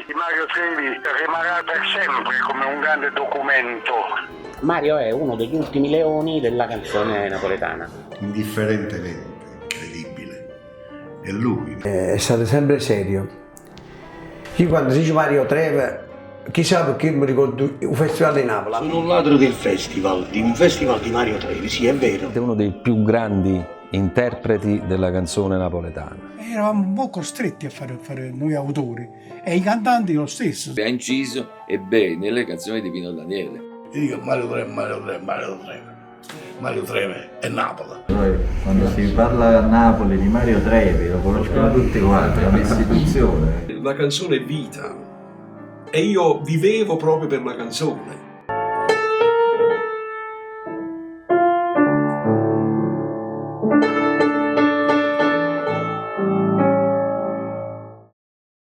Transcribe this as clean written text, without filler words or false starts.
di Mario Trevi rimarrà per sempre come un grande documento. Mario è uno degli ultimi leoni della canzone napoletana. Indifferentemente credibile. È lui. È stato sempre serio. Io quando si dice Mario Trevi, chissà perché mi ricordo un festival di Napoli. Sono un ladro del festival, di un festival di Mario Trevi, sì, è vero. È uno dei più grandi interpreti della canzone napoletana. Eravamo un po' costretti a fare noi autori e i cantanti lo stesso. Ha inciso e bene le canzoni di Pino Daniele. Io dico Mario Trevi, Mario Trevi, Mario Trevi. Mario Trevi è Napoli. Poi quando si parla a Napoli di Mario Trevi lo conoscono tutti quanti, è un'istituzione. La canzone è vita e io vivevo proprio per la canzone.